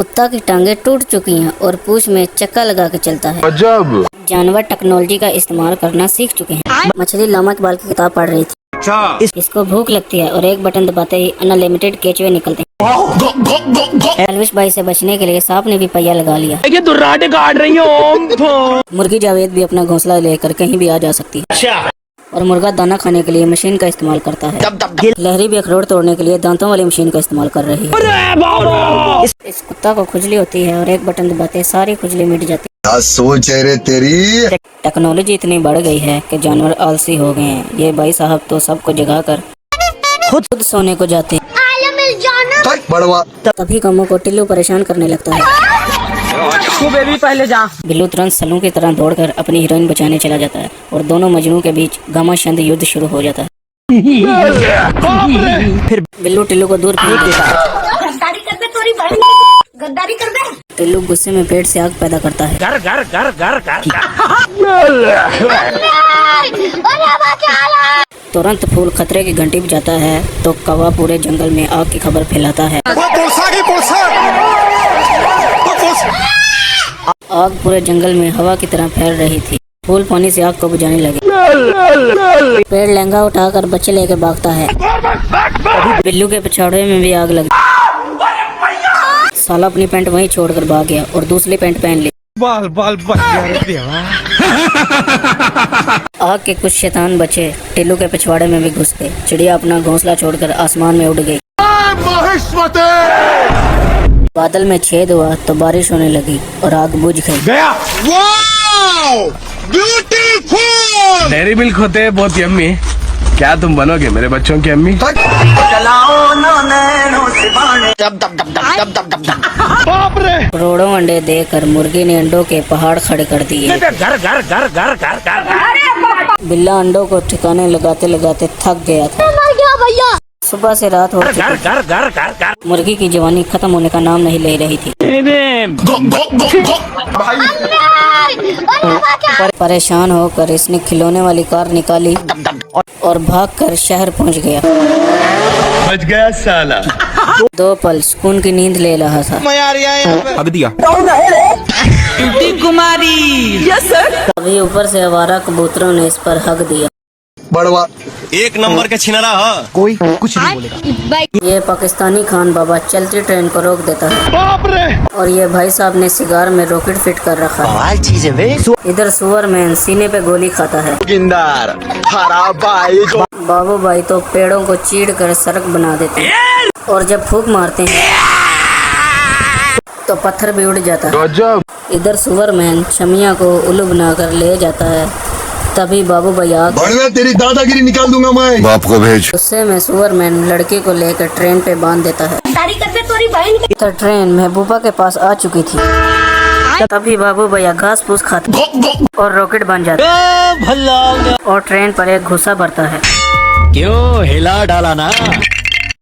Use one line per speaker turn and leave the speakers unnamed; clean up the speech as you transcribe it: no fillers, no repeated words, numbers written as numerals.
कुत्ता की टांगे टूट चुकी हैं और पूंछ में चक्का लगा के चलता है।
अजब।
जानवर टेक्नोलॉजी का इस्तेमाल करना सीख चुके हैं। मछली लामा इकबाल की किताब पढ़ रही थी। इसको भूख लगती है और एक बटन दबाते ही अनलिमिटेड केचुए निकलते हैं। एल्विश भाई से बचने के लिए सांप ने भी पहिया लगा लिया।
काट रही हो।
मुर्गी जावेद भी अपना घोंसला लेकर कहीं भी आ जा सकती है। और मुर्गा दाना खाने के लिए मशीन का इस्तेमाल करता है। लहरी भी अखरोट तोड़ने के लिए दांतों वाली मशीन का इस्तेमाल कर रही है। इस कुत्ता को खुजली होती है और एक बटन दबाते सारी खुजली मिट जाती है।
सोच है रे तेरी।
टेक्नोलॉजी इतनी बढ़ गई है कि जानवर आलसी हो गए हैं। ये भाई साहब तो सबको जगाकर खुद सोने को जाते हैं।
बड़वा।
तभी कमों को टिल्लू परेशान करने लगता है।
बेबी पहले जा।
बिल्लू तुरंत सलू की तरह दौड़कर अपनी हीरोइन बचाने चला जाता है और दोनों मजनू के बीच घमासान युद्ध शुरू हो जाता है। फिर बिल्लू टिल्लू को दूर फेंक देता है। गद्दारी कर दे। टिल्लू गुस्से में पेट से आग पैदा करता है। तुरंत फूल खतरे की घंटी बजाता है तो कौवा पूरे जंगल में आग की खबर फैलाता है। आग पूरे जंगल में हवा की तरह फैल रही थी। फूल पानी से आग को बुझाने लगे। पेड़ लहंगा उठाकर बच्चे लेकर भागता है। बिल्लू के पिछाड़े में भी आग लगी। साला अपनी पैंट वहीं छोड़कर भाग गया और दूसरी पैंट पहन ली।
बाल बाल
आग के कुछ शैतान बच्चे टिल्लू के पिछवाड़े में भी घुस गए। चिड़िया अपना घोंसला छोड़कर आसमान में उड़ गई। बादल में छेद हुआ तो बारिश होने लगी और आग बुझ गई।
डेयरी मिल्क होते हैं बहुत यम्मी। क्या तुम बनोगे मेरे बच्चों की अम्मी?
करोड़ों अंडे देकर मुर्गी ने अंडों के पहाड़ खड़े कर दिए। बिल्ला अंडों को ठिकाने लगाते लगाते थक गया था। सुबह से रात हो चुकी। मुर्गी की जवानी खत्म होने का नाम नहीं ले रही थी। परेशान होकर इसने खिलौने वाली कार निकाली और भागकर शहर पहुंच गया।
बच गया साला।
2 पल सुकून की नींद ले रहा था।
हक दिया। कुमारी। Yes sir.
तभी ऊपर से आवारा कबूतरों ने इस पर हक दिया।
बड़वा।
एक नंबर का छिनरा है।
कोई कुछ नहीं बोलेगा।
ये पाकिस्तानी खान बाबा चलती ट्रेन को रोक देता है। बाप रे। और ये भाई साहब ने सिगार में रॉकेट फिट कर रखा है।
चीज है वे।
इधर सुअरमैन सीने पे गोली खाता है। बाबू भाई तो पेड़ों को चीड़ कर सड़क बना देते हैं और जब फूंक मारते हैं तो पत्थर भी उड़ जाता है।
गजब।
इधर सुअरमैन शमिया को उल्लू बनाकर ले जाता है। तभी बाबू भैया
तेरी दादागिरी निकाल दूंगा मैं। बाप को भेज।
गुस्से में सुअरमैन लड़के को लेकर ट्रेन पे बांध देता है। तो ट्रेन महबूबा के पास आ चुकी थी। तभी बाबू भैया घास फूस खाते और रॉकेट बन जाता और ट्रेन पर एक घुसा भरता है।
क्यों हिला डाला ना।